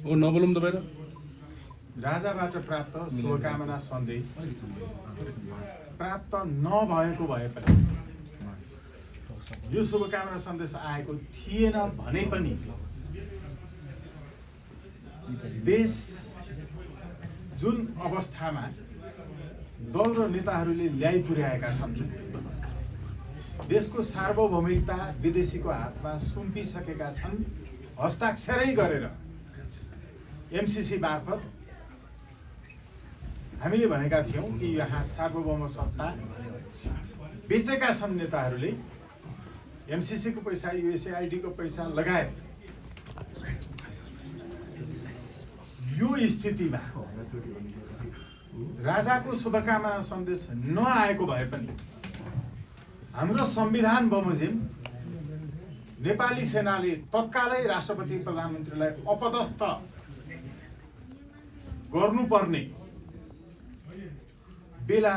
ओ नबोलौँ तपाईँ राजाबाट प्राप्त शुभकामना सन्देश प्राप्त नभएको भए पनि यो शुभकामना सन्देश आएको थिएन भने पनि देश जुन अवस्थामा दल र नेताहरूले ल्याइ पुर्याएका छन्, देशको सार्वभौमिकता विदेशीको हातमा सुम्पिसकेका छन्, हस्ताक्षरै गरेर एमसीसी मार्फत हामीले भनेका थियौं कि यहाँ सार्वभौम सत्ता बेचेका छन् नेताहरूले। एमसीसी को पैसा, यूएसएआईडी को पैसा लगायत यो स्थितिमा राजाको शुभकामना सन्देश नआएको भए पनि हाम्रो संविधान बमोजिम नेपाली सेनाले तत्कालै राष्ट्रपति प्रधानमन्त्रीलाई अपदस्थ गर्नुपर्ने बेला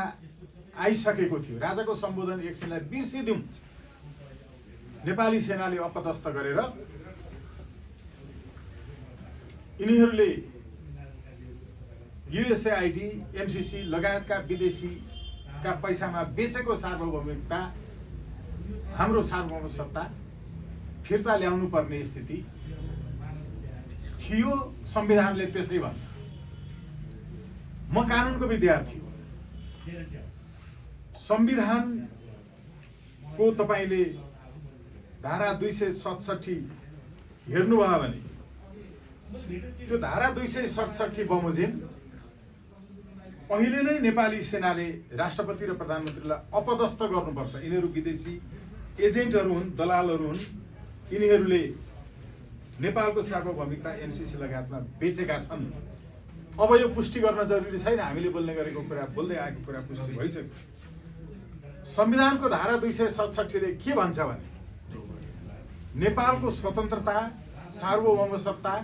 आइसकेको थियो। राजाको सम्बोधन एकछिनलाई बिर्सिदिउँ, नेपाली सेनाले अपदस्थ गरेर यिनीहरूले यूएसएआईडी, एमसीसी लगायतका विदेशीका पैसामा बेचेको सार्वभौमिकता, हाम्रो सार्वभौम सत्ता फिर्ता ल्याउनु पर्ने स्थिति थियो। संविधानले त्यसै भन्छ। म कानुनको विद्यार्थी हो। संविधानको तपाईले धारा 267 हेर्नुभयो भने त्यो धारा 267 बमोजिम अहिले नै नेपाली सेनाले राष्ट्रपति र प्रधानमन्त्रीलाई अपदस्थ गर्नुपर्छ। यिनीहरू विदेशी एजेन्टहरू हुन्, दलालहरू हुन्। यिनीहरूले नेपालको सार्वभौमिकता एमसीसी लगायतमा बेचेका छन्। अब यो पुष्टि गर्न जरुरी छैन। हामीले बोल्ने गरेको कुरा, बोल्दै आएको कुरा पुष्टि भइसक्यो। संविधानको धारा 267 ले के भन्छ भने नेपालको स्वतन्त्रता, सार्वभौम सत्ता,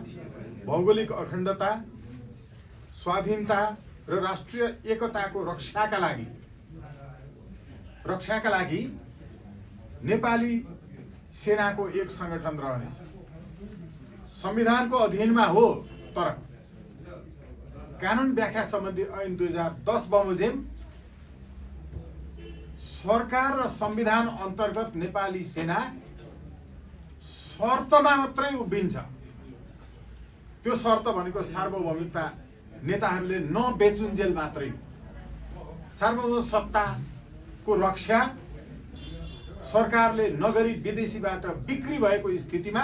भौगोलिक अखण्डता, स्वाधीनता र राष्ट्रिय एकताको रक्षाका लागि नेपाली सेनाको एक संगठन रहनेछ। संविधानको अधीनमा हो, तर कानुन व्याख्या सम्बन्धी ऐन 2010 बमोजिम सरकार र संविधान अन्तर्गत नेपाली सेना शर्तमा मात्रै उभिन्छ। त्यो शर्त भनेको सार्वभौमिकता नेताहरूले नबेचुन्जेल मात्रै। सार्वभौम सत्ताको रक्षा सरकारले नगरी विदेशीबाट बिक्री भएको स्थितिमा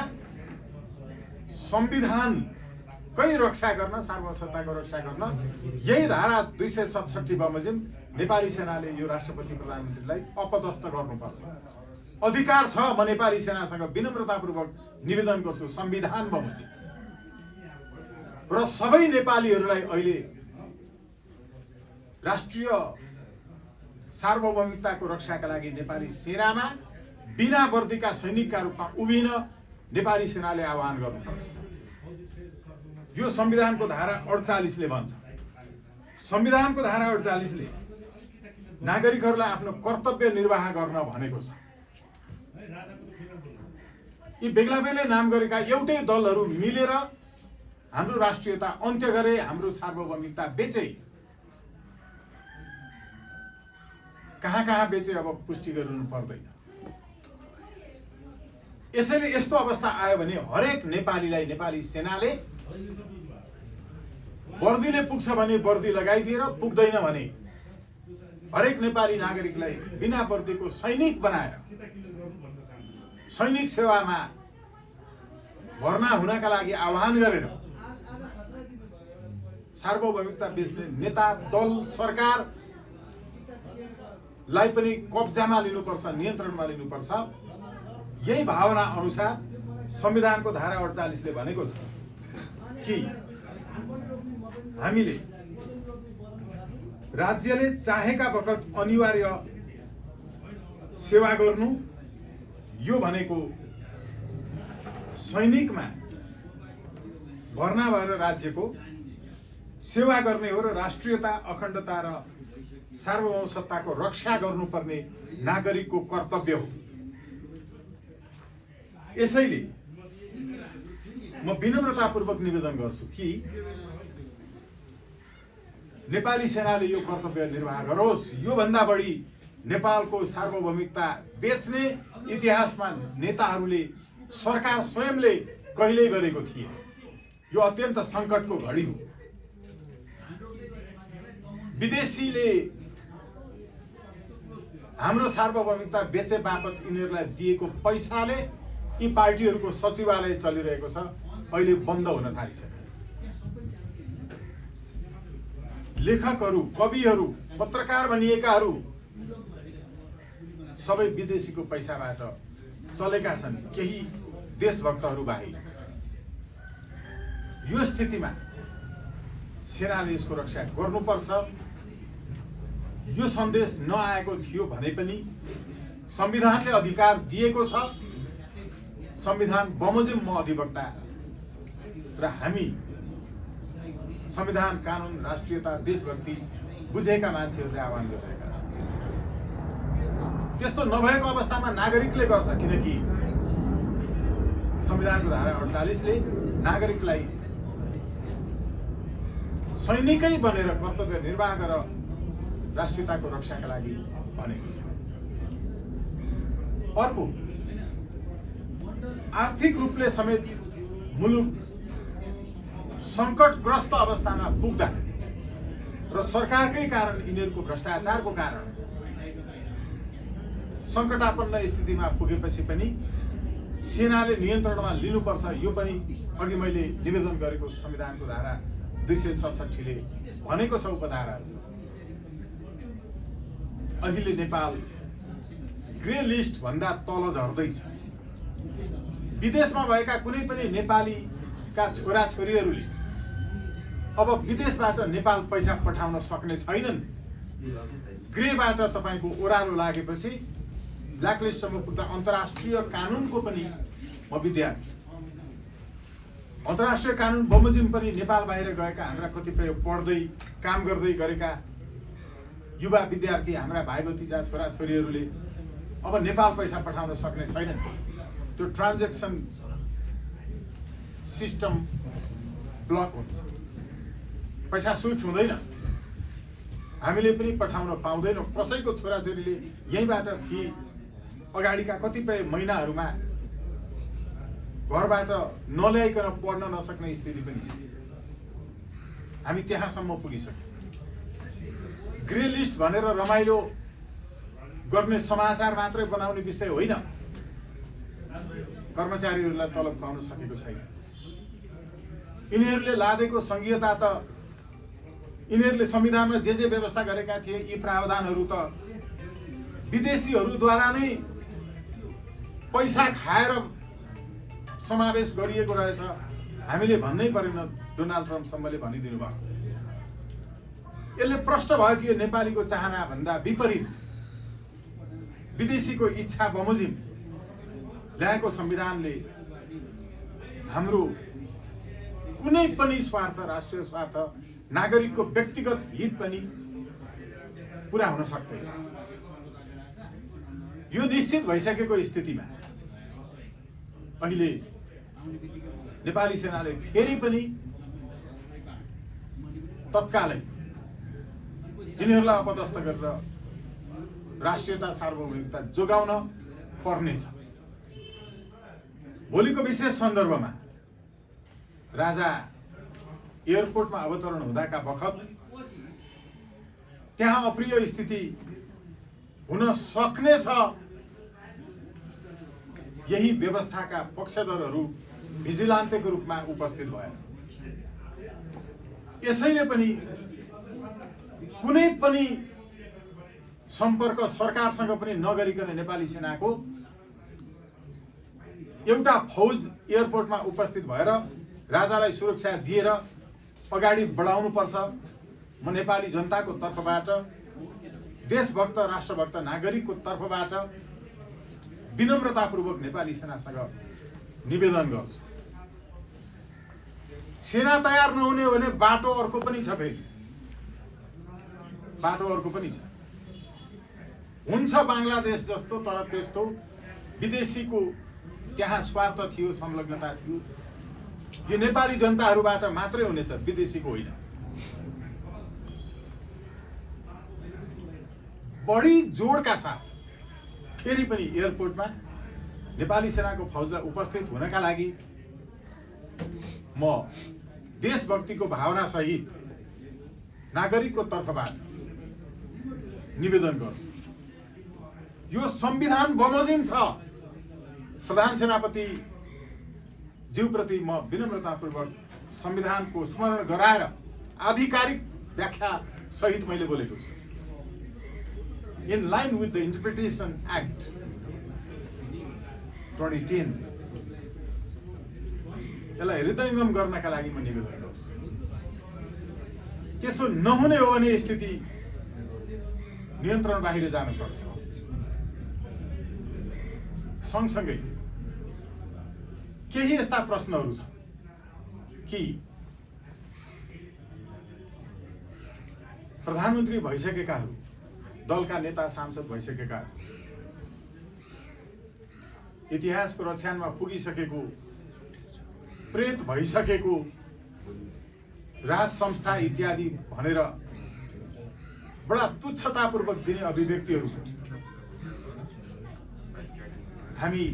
संविधानकै रक्षा गर्न, सार्वभौम सत्ताको रक्षा गर्न यही धारा 267 बमोजिम नेपाली सेनाले यो राष्ट्रपति प्रधानमन्त्रीलाई अपदस्थ गर्नुपर्छ। अधिकार छ। म नेपाली सेनासँग विनम्रतापूर्वक निवेदन गर्छु, संविधान बमोजिम र सबै नेपालीहरूलाई अहिले राष्ट्रिय सार्वभौमिकताको रक्षाका लागि नेपाली सेनामा बिना वर्दीका सैनिकका रूपमा उभिन नेपाली सेनाले आह्वान गर्नुपर्छ। यो संविधानको धारा 48 ले भन्छ। संविधानको धारा 48 ले नागरिकहरूलाई आफ्नो कर्तव्य निर्वाह गर्न भनेको छ। यी बेग्ला बेग्लै नाम गरेका एउटै दलहरू मिलेर हाम्रो राष्ट्रियता अन्त्य गरे, हाम्रो सार्वभौमिकता बेचे। कहाँ बेचे अब पुष्टि गर्नु पर्दैन। यसैले यस्तो अवस्था आयो भने हरेक नेपालीलाई नेपाली सेनाले वर्दीले पुग्छ भने वर्दी लगाइदिएर, पुग्दैन भने हरेक नेपाली नागरिकलाई बिना वर्दीको सैनिक बनाएर सैनिक सेवामा भर्ना हुनका लागि आह्वान गरेर सार्वभौमिकता बेच्ने नेता, दल, सरकारलाई पनि कब्जामा लिनुपर्छ, नियन्त्रणमा लिनुपर्छ। यही भावना अनुसार संविधानको धारा 48 ले भनेको छ कि हामीले राज्यले चाहेका बखत अनिवार्य सेवा गर्नु, यो भनेको सैनिकमा भर्ना भएर राज्यको सेवा गर्ने हो र राष्ट्रियता, अखण्डता र सार्वभौम सत्ताको रक्षा गर्नुपर्ने नागरिकको कर्तव्य हो। यसैले म विनम्रतापूर्वक निवेदन गर्छु कि नेपाली सेनाले यो कर्तव्य निर्वाह गरोस्। यो भन्दा बढी नेपालको सार्वभौमिकता बेच्ने इतिहासमा नेताहरूले सरकार स्वयंले कहिल्यै गरेको थिए। यो अत्यन्त संकटको घडी हो। विदेशीले हाम्रो सार्वभौमिकता बेचे बापत यिनीहरूलाई दिएको पैसाले यी पार्टीहरूको सचिवालय चलिरहेको छ, अहिले बन्द हुन थालिसक्यो। लेखकहरू, कविहरू, पत्रकार भनिएकाहरू सबै विदेशीको पैसाबाट चलेका छन्, केही देशभक्तहरू बाहेक। यो स्थितिमा सेनाले यसको रक्षा गर्नुपर्छ। यो सन्देश नआएको थियो भने पनि संविधानले अधिकार दिएको छ। संविधान बमोजिम म अधिवक्ता र हामी संविधान, कानुन, राष्ट्रियता, देशभक्ति बुझेका मान्छेहरूले आह्वान गरिरहेका छन्। त्यस्तो नभएको अवस्थामा नागरिकले गर्छ, किनकि संविधानको धारा 48ले नागरिकलाई सैनिकै बनेर कर्तव्य निर्वाह गर राष्ट्रियताको रक्षाका लागि भनेको छ। अर्को, आर्थिक रूपले समेत मुलुक संकटग्रस्त अवस्थामा पुग्दा र सरकारकै कारण, यिनीहरूको भ्रष्टाचारको कारण संकटापन्न स्थितिमा पुगेपछि पनि सेनाले नियन्त्रणमा लिनुपर्छ। यो पनि अघि मैले निवेदन गरेको संविधानको धारा 266ले भनेको छ। उपधाराहरू अहिले नेपाल ग्रे लिस्ट भन्दा तल झर्दैछ। विदेशमा भएका कुनै पनि नेपालीका छोराछोरीहरूले अब विदेशबाट नेपाल पैसा पठाउन सक्ने छैनन्। ग्रेबाट तपाईको ओह्रालो लागेपछि ब्ल्याकलिस्टसम्म पुग्दा अन्तर्राष्ट्रिय कानुनको पनि म विद्यार्थी, अन्तर्राष्ट्रिय कानुन बमोजिम पनि नेपाल बाहिर गएका हाम्रा कतिपय पढ्दै काम गर्दै गरेका युवा विद्यार्थी, हाम्रा भाइ भतिजा, छोराछोरीहरूले अब नेपाल पैसा पठाउन सक्ने छैनन्। त्यो ट्रान्जेक्सन सिस्टम ब्लक हुन्छ, पैसा स्विफ्ट हुँदैन, हामीले पनि पठाउन पाउँदैनौँ। कसैको छोराछोरीले यहीँबाट फी अगाडिका कतिपय महिनाहरूमा घरबाट नल्याइकन पढ्न नसक्ने स्थिति पनि छ। हामी त्यहाँसम्म पुगिसक्यौँ। ग्रे लिस्ट भनेर रमाइलो गर्ने समाचार मात्रै बनाउने विषय होइन। कर्मचारीहरूलाई तलब खुवाउन सकेको छैन। यिनीहरूले लादेको संघीयता त, यिनीहरूले संविधानमा जे जे व्यवस्था गरेका थिए यी प्रावधानहरू त विदेशीहरूद्वारा नै पैसा खाएर समावेश गरिएको रहेछ। हामीले भन्नै परेन, डोनाल्ड ट्रम्पसम्मले भनिदिनु भयो। यसले प्रष्ट भयो कि यो नेपालीको चाहना भन्दा विपरीत विदेशीको इच्छा बमोजिम ल्याएको संविधानले हाम्रो कुनै पनि स्वार्थ, राष्ट्रिय स्वार्थ, नागरिकको व्यक्तिगत हित पनि पुरा हुन सक्दैन। यो निश्चित भइसकेको स्थितिमा अहिले नेपाली सेनाले फेरि पनि तत्कालै यिनीहरूलाई अपदस्थ गरेर राष्ट्रियता, सार्वभौमिकता जोगाउन पर्नेछ। भोलिको विशेष सन्दर्भमा राजा एयरपोर्टमा अवतरण हुँदाका बखत त्यहाँ अप्रिय स्थिति हुन सक्ने छ। यही व्यवस्थाका पक्षधरहरू भिजिलान्तेको रूपमा उपस्थित भए। यसैले पनि कुनै पनि सम्पर्क सरकारसँग पनि नगरिकन नेपाली सेनाको एउटा फौज एयरपोर्टमा उपस्थित भएर राजालाई सुरक्षा दिएर अगाडि बढाउनु पर्छ। म नेपाली जनताको तर्फबाट, देशभक्त, राष्ट्रभक्त नागरिकको तर्फबाट विनम्रतापूर्वक नेपाली सेनासँग निवेदन गर्छु। सेना तयार नहुने हो भने बाटो अर्को पनि छ। फेरि बाटो अर्को पनि छ। हुन्छ बङ्गलादेश जस्तो, तर त्यस्तो विदेशीको त्यहाँ स्वार्थ थियो, संलग्नता थियो। यो नेपाली जनताहरूबाट मात्रै हुनेछ, विदेशीको होइन। बढी जोडका साथ फेरि पनि एयरपोर्टमा नेपाली सेनाको फौजलाई उपस्थित हुनका लागि म देशभक्तिको भावना सहित नागरिकको तर्फबाट निवेदन गर्छु। यो संविधान बमोजिम छ। प्रधान सेनापति ज्यूप्रति म विनम्रतापूर्वक संविधानको स्मरण गराएर आधिकारिक व्याख्या सहित मैले बोलेको छु। In line with the Interpretation Act 2010, यसलाई हृदयङ्गम गर्नका लागि म निवेदन गर्छु। त्यसो नहुने हो भने स्थिति नियन्त्रण बाहिर जान सक्छ। सँगसँगै केही यस्ता प्रश्नहरू छन् कि प्रधानमन्त्री भइसकेकाहरू, दलका नेता सांसद भइसकेका, इतिहासको रक्षानमा पुगिसकेको, प्रेत भइसकेको, राज संस्था इत्यादि भनेर बडा तुच्छतापूर्वक दिने अभिव्यक्तिहरू हामी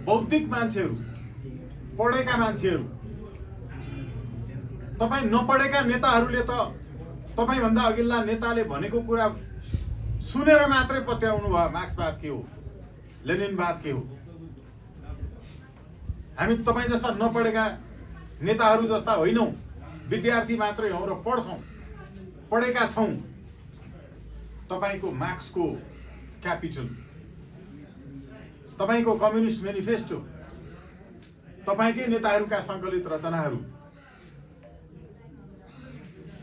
बौद्धिक मान्छेहरू, पढेका मान्छेहरू, तपाईँ नपढेका नेताहरूले त तपाईँभन्दा अघिल्ला नेताले भनेको कुरा सुनेर मात्रै पत्याउनु भयो। मार्क्सवाद के हो, लेनिनवाद के हो। हामी तपाईँ जस्ता नपढेका नेताहरू जस्ता होइनौँ, विद्यार्थी मात्रै हौँ र पढ्छौँ, पढेका छौँ। तपाईँको मार्क्सको क्यापिटल, तपाईँको कम्युनिस्ट मेनिफेस्टो, तपाईँकै नेताहरूका सङ्कलित रचनाहरू,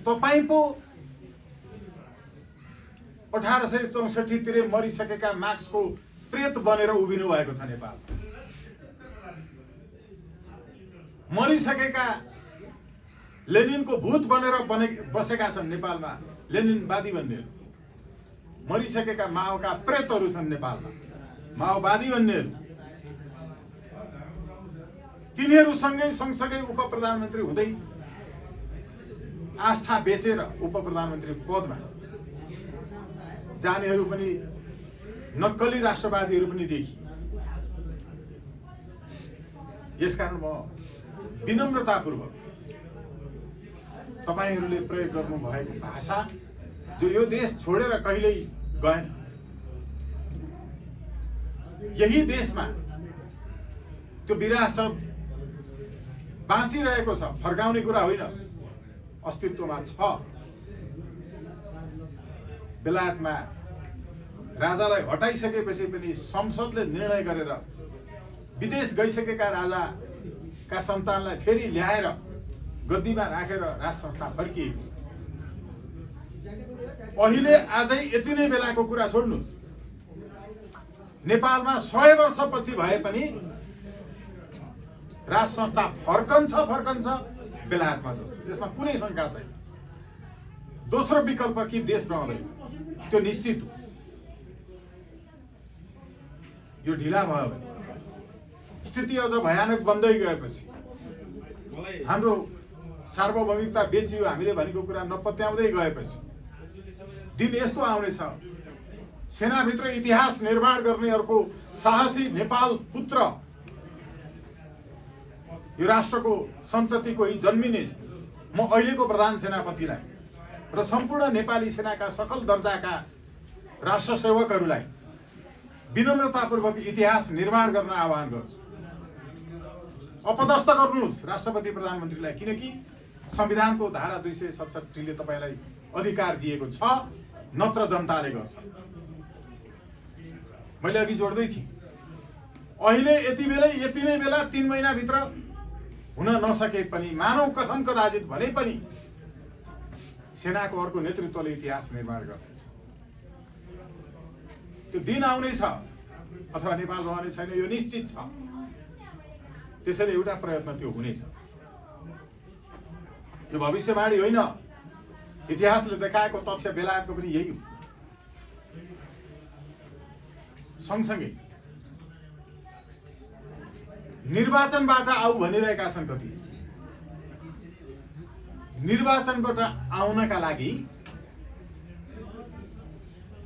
तपाईँ पो 1864 तिर मरिसकेका मार्क्सको प्रेत बनेर उभिनु भएको छ। नेपाल मरिसकेका लेनिनको भूत बनेर बसेका छन्। नेपालमा लेनिनवादी भन्नेहरू, मरिसकेका माओका प्रेतहरू छन् नेपालमा, माओवादी भन्नेहरू। तिनीहरूसँगै सँगसँगै उप प्रधानमन्त्री हुँदै आस्था बेचेर उप प्रधानमन्त्री पदमा जानेहरू पनि नक्कली राष्ट्रवादीहरू पनि देखिए। यसकारण म विनम्रतापूर्वक तपाईहरूले प्रयोग गर्नु भएको भाषा जो यो देश छोडेर कहिल्यै गएन, यही देशमा त्यो विरासत बाँचिरहेको छ, फर्काउने कुरा होइन, अस्तित्वमा छ। बेलायतमा राजालाई हटाइसकेपछि पनि संसदले निर्णय गरेर विदेश गइसकेका राजाका सन्तानलाई फेरि ल्याएर गद्दीमा राखेर राज संस्था फर्किएको। अहिले आजै यति नै बेलाको कुरा छोड्नुहोस्, नेपालमा 100 वर्षपछि भए पनि राज संस्था फर्कन्छ बेलायतमा जस्तो। यसमा कुनै शङ्का छैन। दोस्रो विकल्प कि देश रहँदैन, त्यो निश्चित हो। यो ढिला भयो भने स्थिति अझ भयानक बन्दै गएपछि, हाम्रो सार्वभौमिकता बेचियो, हामीले भनेको कुरा नपत्याउँदै गएपछि दिन यस्तो आउनेछ, सेनाभित्र इतिहास निर्माण गर्ने अर्को साहसी नेपाल पुत्र यो राष्ट्रको सन्ततिको जन्मिनेछ। म अहिलेको प्रधान सेनापतिलाई र सम्पूर्ण नेपाली सेनाका सकल दर्जाका राष्ट्र सेवकहरूलाई विनम्रतापूर्वक इतिहास निर्माण गर्न आह्वान गर्छु। अपदस्थ गर्नुहोस् राष्ट्रपति प्रधानमन्त्रीलाई, किनकि संविधानको धारा 267 ले तपाईलाई अधिकार दिएको छ, नत्र जनताले गर्छ। मैले अघि जोड्दै थिएँ, अहिले यति नै बेला 3 महिनाभित्र हुन नसके पनि, मानव कथम कदाचित भने पनि सेनाको अर्को नेतृत्वले इतिहास निर्माण गर्नेछ। त्यो दिन आउनेछ अथवा नेपाल रहने छैन, यो निश्चित छ। त्यसैले एउटा प्रयत्न त्यो हुनेछ। यो भविष्यवाणी होइन, इतिहासले देखाएको तथ्य बेलायतको पनि यही हो। सँगसँगै निर्वाचनबाट आऊ भनिरहेका छन् कति। निर्वाचनबाट आउनका लागि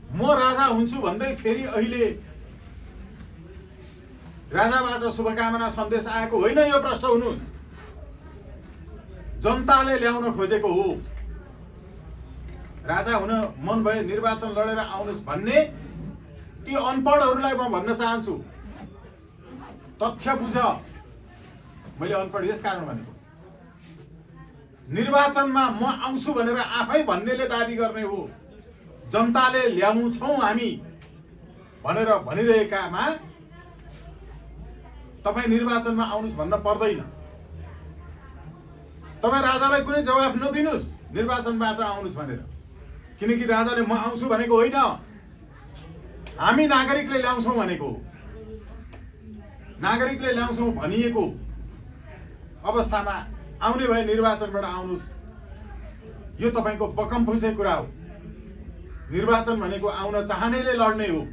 म राजा हुन्छु भन्दै फेरि अहिले राजाबाट शुभकामना सन्देश आएको होइन। यो प्रश्न हुनुस्, जनताले ल्याउन खोजेको हो। राजा हुन मन भए निर्वाचन लडेर आउनुस् भन्ने ती अनपढहरूलाई म भन्न चाहन्छु, तथ्य बुझ। मैले अनपढ यस कारण भनेको, निर्वाचनमा म आउँछु भनेर आफै भन्नेले दाबी गर्ने हो। जनताले ल्याउँछौँ हामी भनेर भनिरहेकामा तपाईँ निर्वाचनमा आउनुस् भन्न पर्दैन। तपाईँ राजालाई कुनै जवाफ नदिनुस् निर्वाचनबाट आउनुस् भनेर, किनकि राजाले म आउँछु भनेको होइन, हामी नागरिकले ल्याउँछौँ भनेको। नागरिकले ल्याउँछौँ भनिएको अवस्थामा आउने भए निर्वाचनबाट आउनुस्, यो तपाईँको बकमफुसे कुरा हो। निर्वाचन भनेको आउन चाहनेले लड्ने हो,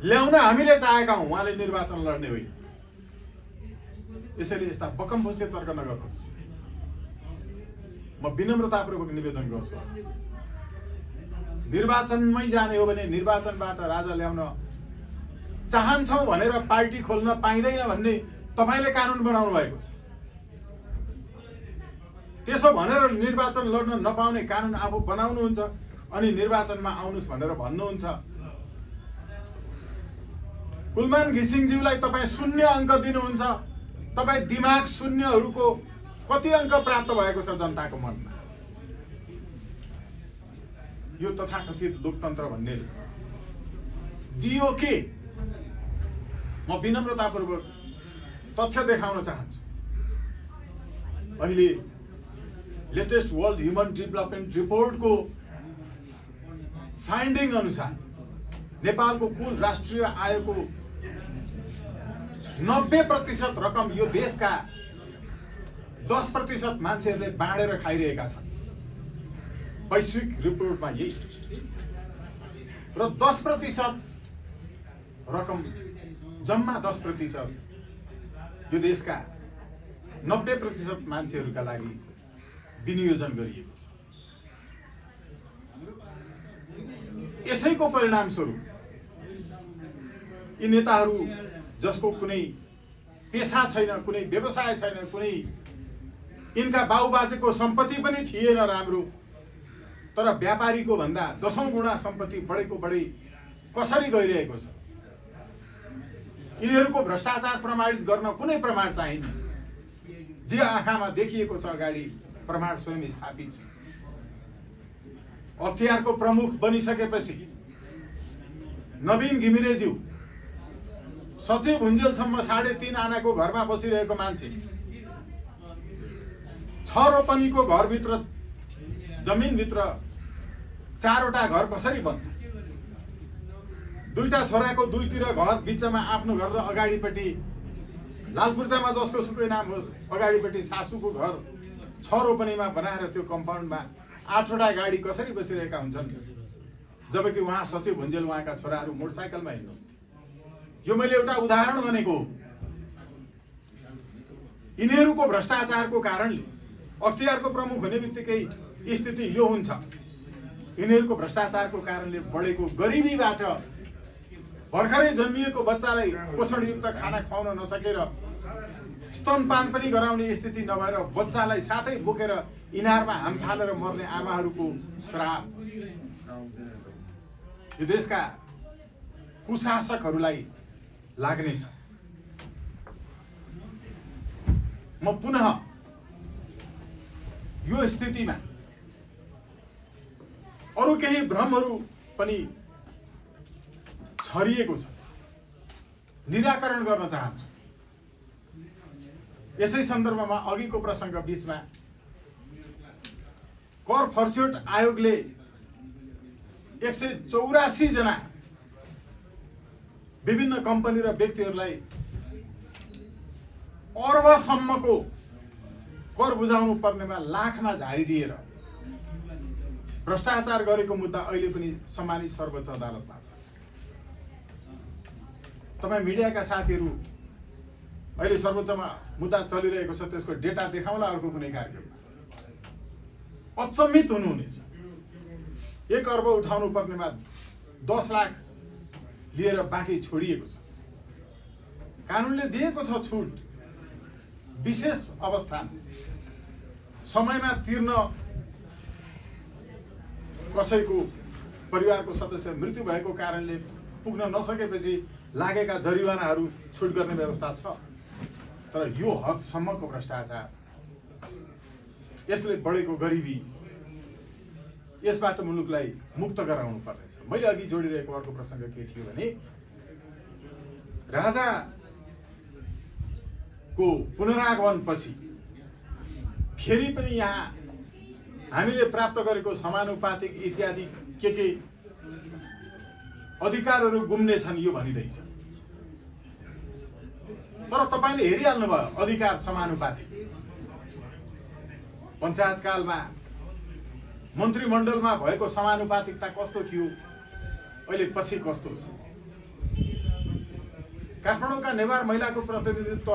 ल्याउन हामीले चाहेका हौँ, उहाँले निर्वाचन लड्ने होइन। यसैले यस्ता बकमफुसे तर्क नगर्नुहोस्। म विनम्रतापूर्वक निवेदन गर्छु, निर्वाचनमै जाने हो भने निर्वाचनबाट राजा ल्याउन चाहन्छौँ भनेर पार्टी खोल्न पाइँदैन भन्ने तपाईँले कानुन बनाउनु भएको छ। त्यसो भनेर निर्वाचन लड्न नपाउने कानुन आफू बनाउनुहुन्छ अनि निर्वाचनमा आउनुस् भनेर भन्नुहुन्छ। कुलमान घिसिङज्यूलाई तपाईँ 0 अङ्क दिनुहुन्छ। तपाईँ दिमाग शून्यहरूको कति अङ्क प्राप्त भएको छ जनताको मनमा? यो तथाकथित लोकतन्त्र भन्ने दियो के? म विनम्रतापूर्वक तथ्य देखाउन चाहन्छु। अहिले लेटेस्ट वर्ल्ड ह्युमन डेभलपमेन्ट रिपोर्टको फाइन्डिङ अनुसार नेपालको कुल राष्ट्रिय आयको 90% रकम यो देशका 10% मान्छेहरूले बाँडेर खाइरहेका छन्। वैश्विक रिपोर्टमा यही र 10% रकम, जम्मा 10% यो देशका 90% मान्छेहरूका लागि विनियोजन गरिएको छ। यसैको परिणाम स्वरूप यी नेताहरू जसको कुनै पेशा छैन, कुनै व्यवसाय छैन, कुनै यिनका बाबुबाजेको सम्पत्ति पनि थिएन राम्रो, तर व्यापारीको भन्दा 10औं गुणा सम्पत्ति बढेको बढी कसरी गइरहेको छ। यिनीहरूको भ्रष्टाचार प्रमाणित गर्न कुनै प्रमाण चाहिन्न। जे आँखामा देखिएको छ अगाडि प्रमाण स्वयं स्थापित छ। अख्तियारको प्रमुख बनिसकेपछि नवीन घिमिरेज्यू सचिव हुन्जेलसम्म 3.5 आनाको घरमा बसिरहेको मान्छे 6 रोपनीको घरभित्र, जमिनभित्र 4वटा घर कसरी बन्छ? 2टा छोराको 2तिर घर, बिचमा आफ्नो घर र अगाडिपट्टि लालपूर्जामा जसको सुकै नाम होस् अगाडिपट्टि सासूको घर 6 रोपनीमा बनाएर त्यो कम्पाउन्डमा 8वटा गाडी कसरी बसिरहेका हुन्छन्, जबकि उहाँ सचिव हुन्जेल उहाँका छोराहरू मोटरसाइकलमा हिँड्नु। यो मैले एउटा उदाहरण भनेको। यिनीहरूको भ्रष्टाचारको कारणले अख्तियारको प्रमुख हुने बित्तिकै स्थिति यो हुन्छ। यिनीहरूको भ्रष्टाचारको कारणले बढेको गरिबीबाट भर्खरै जन्मिएको बच्चालाई पोषणयुक्त खाना खुवाउन नसकेर स्तनपान पनि गराउने स्थिति नभएर बच्चालाई साथै बोकेर इनारमा हाम फालेर मर्ने आमाहरूको श्राप यो देशका कुशासकहरूलाई लाग्नेछ। म पुनः यो स्थितिमा अरू केही भ्रमहरू पनि छरिएको छ, निराकरण गर्न चाहन्छु। यसै सन्दर्भमा अघिको प्रसङ्ग बीचमा कर फर्स्योट आयोगले 184 जना विभिन्न कम्पनी र व्यक्तिहरूलाई अर्बसम्मको कर बुझाउनु पर्नेमा लाखमा झारिदिएर भ्रष्टाचार गरेको मुद्दा अहिले पनि सम्मानित सर्वोच्च अदालतमा छ। तपाईँ मिडियाका साथीहरू अहिले सर्वोच्चमा मुद्दा चलिरहेको छ, त्यसको डेटा देखाउला अर्को कुनै कार्यक्रममा। अचम्मित हुनुहुनेछ। 1 अर्ब उठाउनु पर्नेमा 10 लाख लिएर बाँकी छोडिएको छ। कानुनले दिएको छ छुट, विशेष अवस्थामा समयमा तिर्न कसैको परिवारको सदस्य मृत्यु भएको कारणले पुग्न नसकेपछि लागेका जरिवानाहरू छुट गर्ने व्यवस्था छ। तर यो हदसम्मको भ्रष्टाचार, यसले बढेको गरिबी, यसबाट मुलुकलाई मुक्त गराउनु पर्नेछ। मैले अघि जोडिरहेको अर्को प्रसङ्ग के थियो भने राजाको पुनरागमनपछि फेरि पनि यहाँ हामीले प्राप्त गरेको समानुपातिक इत्यादि के अधिकारहरू गुम्ने छन् यो भनिँदैछ। तर तपाईले हेरिहाल्नु भयो अधिकार समानुपातिक। पञ्चायत कालमा मन्त्रीमण्डलमा भएको समानुपातिकता कस्तो थियो, अहिले पछि कस्तो छ। काठमाडौँका नेवार महिलाको प्रतिनिधित्व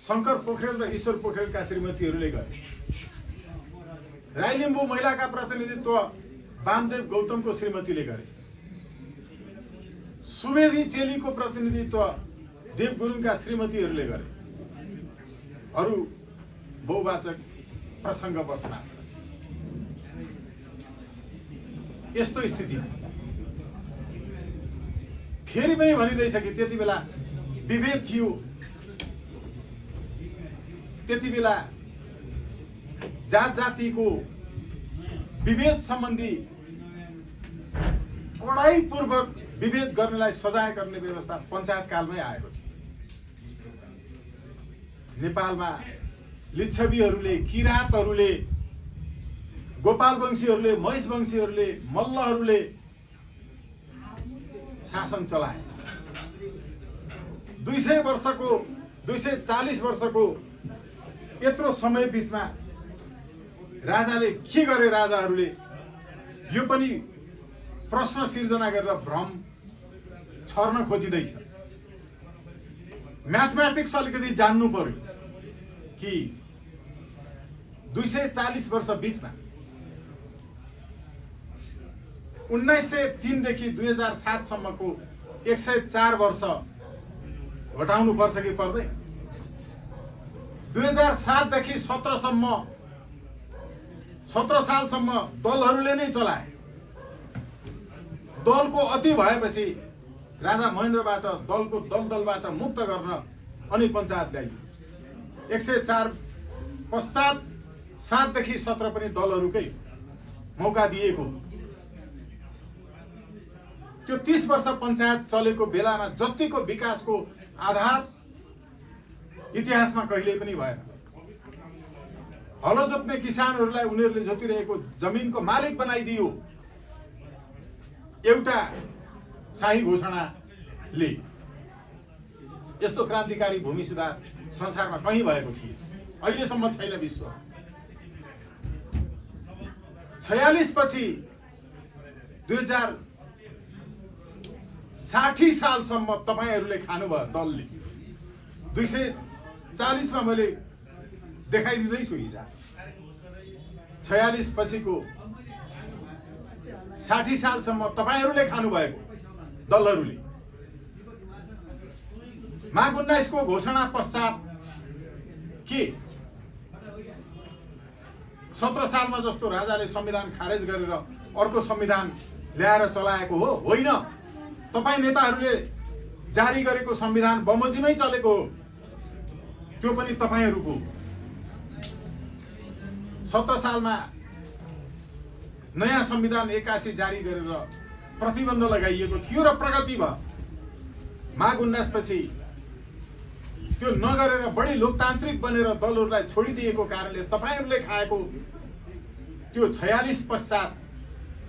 शङ्कर पोखरेल र ईश्वर पोखरेलका श्रीमतीहरूले गरे। राई लिम्बू महिलाका प्रतिनिधित्व वामदेव गौतमको श्रीमतीले गरे। सुवेदी चेलीको प्रतिनिधित्व देव गुरुङका श्रीमतीहरूले गरे। अरू बहुवाचक प्रसङ्ग बस्न यस्तो स्थिति फेरि पनि भनिँदैछ कि त्यति बेला विभेद थियो, त्यति बेला जात जातिको विभेद सम्बन्धी कडाइपूर्वक विभेद गर्नेलाई सजाय गर्ने व्यवस्था पञ्चायत कालमै आएको थियो। नेपालमा लिच्छवीहरूले, किराँतहरूले, गोपालवंशीहरूले, महिषवंशीहरूले, मल्लहरूले शासन चलाए। 240 वर्षको यत्रो समय बिचमा राजाले के गरे? राजाहरूले यो पनि प्रश्न सिर्जना गरेर भ्रम छर्न खोजिँदैछ। म्याथमेटिक्स अलिकति जान्नु पर्यो कि 240 वर्ष बिचमा 1903 देखि 2007 सम्मको 104 वर्ष घटाउनु पर्छ कि पर्दैन? 2007 देखि 17 सालसम्म दलहरूले नै चलाए। दलको अति भएपछि राजा महेन्द्रबाट दलबाट मुक्त गर्न अनि पञ्चायत ल्याइयो। 104 पश्चात 7 देखि 17 पनि दलहरूकै मौका दिएको। त्यो 30 वर्ष पञ्चायत चलेको बेलामा जतिको विकासको आधार इतिहासमा कहिल्यै पनि भएन। हलो जोत्ने किसानहरूलाई उनीहरूले जोतिरहेको जमिनको मालिक बनाइदियो एउटा शाही घोषणाले। यस्तो क्रान्तिकारी भूमि सुधार संसारमा कहीँ भएको थिएन, अहिलेसम्म छैन विश्व। 46 पछि 2060 सालसम्म तपाईहरूले खानुभयो दलले। 240 मा मैले देखाइदिँदैछु हिसाब। 46 पछिको 60 सालसम्म तपाईहरूले खानुभएको दलहरूले। माघ 19 को घोषणा पश्चात के 17 सालमा जस्तो राजाले संविधान खारेज गरेर अर्को संविधान ल्याएर चलाएको हो? होइन। तपाईँ नेताहरूले जारी गरेको संविधान बमोजिमै चलेको हो। त्यो पनि तपाईहरूको 17 सालमा नयाँ संविधान 81 जारी गरेर प्रतिबन्ध लगाइएको थियो र प्रगति भयो। माघ 19 पछि त्यो नगरेर बढी लोकतान्त्रिक बनेर दलहरूलाई छोडिदिएको कारणले तपाईहरूले खाएको त्यो 46 पश्चात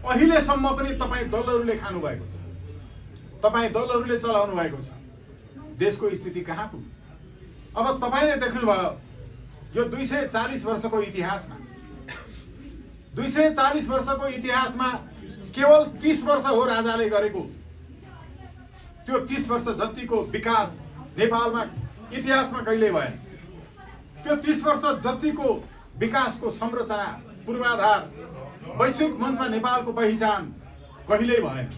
अहिलेसम्म पनि तपाईँ दलहरूले खानु भएको छ, तपाईँ दलहरूले चलाउनु भएको छ। देशको स्थिति कहाँ पुग्यो? अब तपाईले देख्नुभयो यो 240 वर्षको इतिहासमा 240 वर्षको इतिहासमा केवल 30 वर्ष हो राजाले गरेको। त्यो 30 वर्ष जतिको विकास नेपालमा इतिहासमा कहिल्यै भएन। त्यो 30 वर्ष जतिको विकासको संरचना पूर्वाधार वैश्विक मञ्चमा नेपालको पहिचान कहिल्यै भएन।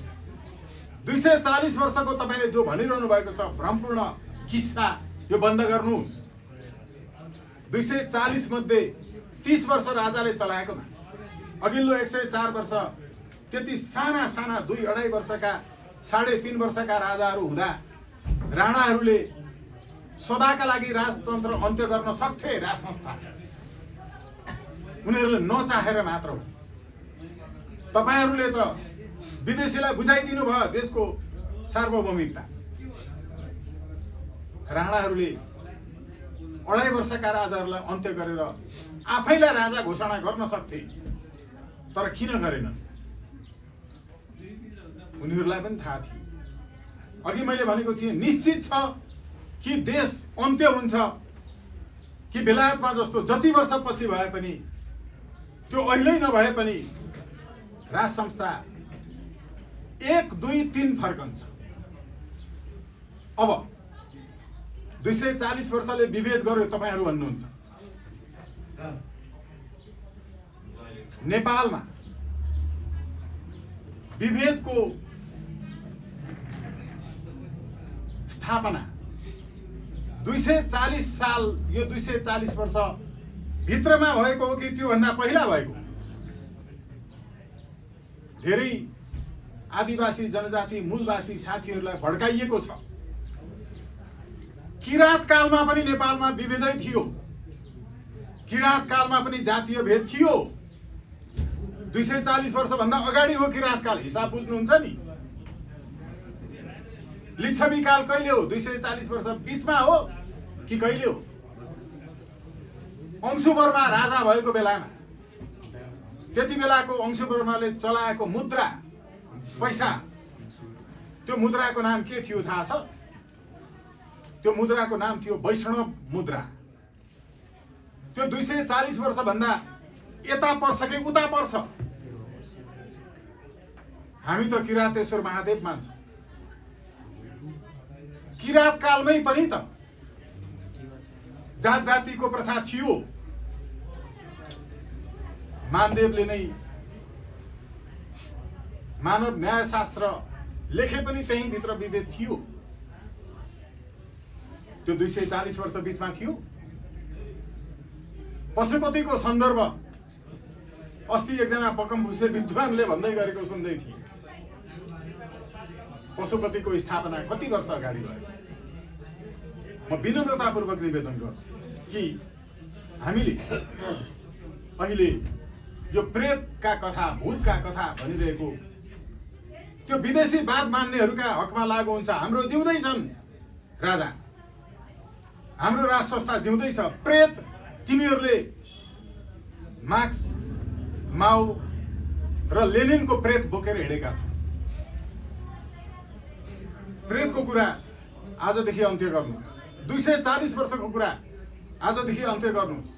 240 वर्षको तपाईले जो भनिरहनु भएको छ भ्रमपूर्ण किस्सा यो बन्द गर्नुहोस्। 240 मध्ये 30 वर्ष राजाले चलाएकोमा अघिल्लो 104 वर्ष त्यति साना साना 2-2.5 वर्षका 3.5 वर्षका राजाहरू हुँदा राणाहरूले सदाका लागि राजतन्त्र अन्त्य गर्न सक्थे। राज संस्था उनीहरूले नचाहेर मात्र हो। तपाईहरूले त विदेशीलाई बुझाइदिनु भयो देशको सार्वभौमिकता। राणाहरूले 2.5 वर्षका राजाहरूलाई अन्त्य गरेर आफैलाई राजा घोषणा गर्न सक्थे, तर किन गरेन उनीहरूलाई पनि थाहा थियो। अघि मैले भनेको थिएँ निश्चित छ कि देश अन्त्य हुन्छ कि बेलायतमा जस्तो जति वर्ष पछि भए पनि त्यो अहिले नभए पनि राज संस्था 1, 2, 3 फर्कन्छ। अब 240 वर्षले विभेद गर्यो तपाईहरु भन्नुहुन्छ। नेपालमा विभेदको स्थापना 240 साल यो 240 वर्ष भित्रमा भएको हो कि त्यो भन्दा पहिला भएको? धेरै आदिवासी जनजाति मूलवासी साथीहरूलाई भड्काइएको छ। किराँत कालमा पनि नेपालमा विभेदै थियो। किराँत कालमा पनि जातीय भेद थियो। 240 वर्ष भन्दा अगाडि हो किराँत काल। हिसाब बुझ्नुहुन्छ नि। लिच्छवी काल कहिले हो? 240 वर्ष बीचमा हो कि कहिले हो? अंशुवर्मा राजा भएको बेलामा त्यति बेलाको अंशुवर्माले चलाएको मुद्रा पैसा, त्यो मुद्राको नाम के थियो थाहा छ? त्यो मुद्राको नाम थियो वैष्णव मुद्रा। त्यो 240 वर्ष भन्दा यता पर्छ कि उता पर्छ? हामी त किरातेश्वर महादेव मान्छौं। किरात कालमै पनि त जात जातिको प्रथा थियो। मानदेवले नै मानव न्यायशास्त्र लेखे पनि त्यही भित्र विभेद थियो। त्यो 240 वर्ष बीचमा थियो। पशुपतिको सन्दर्भ अस्ति एकजना पकमभूषे विद्वानले भन्दै गरेको सुन्दै थिए। पशुपतिको स्थापना कति वर्ष अगाडि भयो? म विनम्रतापूर्वक निवेदन गर्छु कि हामीले अहिले यो प्रेतका कथा भूतका कथा भनिरहेको त्यो विदेशी वाद मान्नेहरूका हकमा लागू हुन्छ। हाम्रो जिउँदै छन् राजा, हाम्रो राज संस्था जिउँदै छ। प्रेत तिमीहरूले मार्क्स, माओ र लेनिनको प्रेत बोकेर हिँडेका छौ। प्रेतको कुरा आजदेखि अन्त्य गर्नुहोस्। 240 वर्षको कुरा आजदेखि अन्त्य गर्नुहोस्।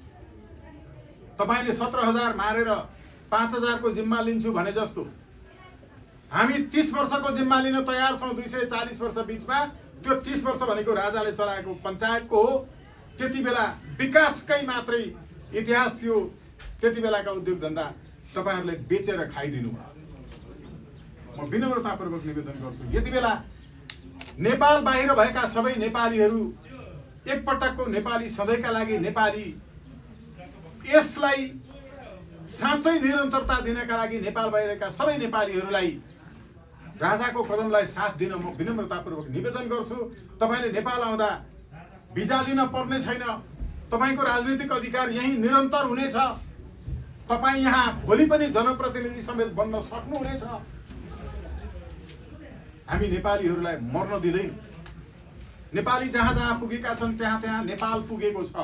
तपाईले 17,000 मारेर 5,000 को जिम्मा लिन्छु भने जस्तो हामी 30 वर्षको जिम्मा लिन तयार छौं। 240 वर्ष बीचमा त्यो 30 वर्ष भनेको राजाले चलाएको पञ्चायतको हो। त्यति बेला विकासकै मात्रै इतिहास थियो। त्यति बेलाका उद्योग धन्दा तपाईहरुले बेचेर खाइदिनु भयो। म विनम्रतापूर्वक निवेदन गर्छु, यति बेला नेपाल बाहिर भएका सबै नेपालीहरू एकपटकको नेपाली सधैँका लागि नेपाली यसलाई साँच्चै निरन्तरता दिनका लागि नेपाल बाहिरका सबै नेपालीहरूलाई राजाको कदमलाई साथ दिन म विनम्रतापूर्वक निवेदन गर्छु। तपाईले नेपाल आउँदा भिजा लिन पर्ने छैन। तपाईको राजनीतिक अधिकार यही निरन्तर हुनेछ। तपाई यहाँ भोलि पनि जनप्रतिनिधि समेत बन्न सक्नुहुनेछ। हामी नेपालीहरूलाई मर्न दिँदैन। नेपाली जहाँ जहाँ पुगेका छन् त्यहाँ त्यहाँ नेपाल पुगेको छ।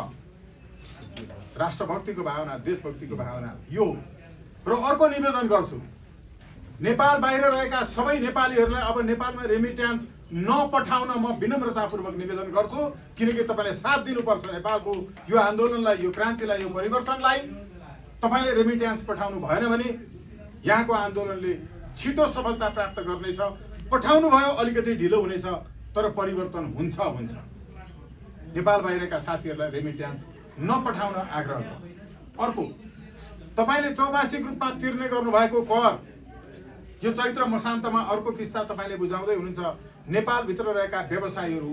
राष्ट्रभक्तिको भावना, देशभक्तिको भावना यो। र अर्को निवेदन गर्छु, नेपाल बाहिर रहेका सबै नेपालीहरूलाई अब नेपालमा रेमिट्यान्स नपठाउन म विनम्रतापूर्वक निवेदन गर्छु। किनकि तपाईले साथ दिनुपर्छ नेपालको यो आन्दोलनलाई, यो क्रान्तिलाई, यो परिवर्तनलाई। तपाईले रेमिट्यान्स पठाउनु भएन भने यहाँको आन्दोलनले छिटो सफलता प्राप्त गर्नेछ। पठाउनु भयो अलिकति ढिलो हुनेछ, तर परिवर्तन हुन्छ। नेपाल बाहिरका साथीहरूलाई रेमिट्यान्स नपठाउन आग्रह गर्छु। अर्को, तपाईले चौमासिक रूपमा तिर्ने गर्नुभएको कर यो चैत्र मसान्तमा अर्को किस्ता तपाईले बुझाउँदै हुनुहुन्छ। नेपालभित्र रहेका व्यवसायीहरू,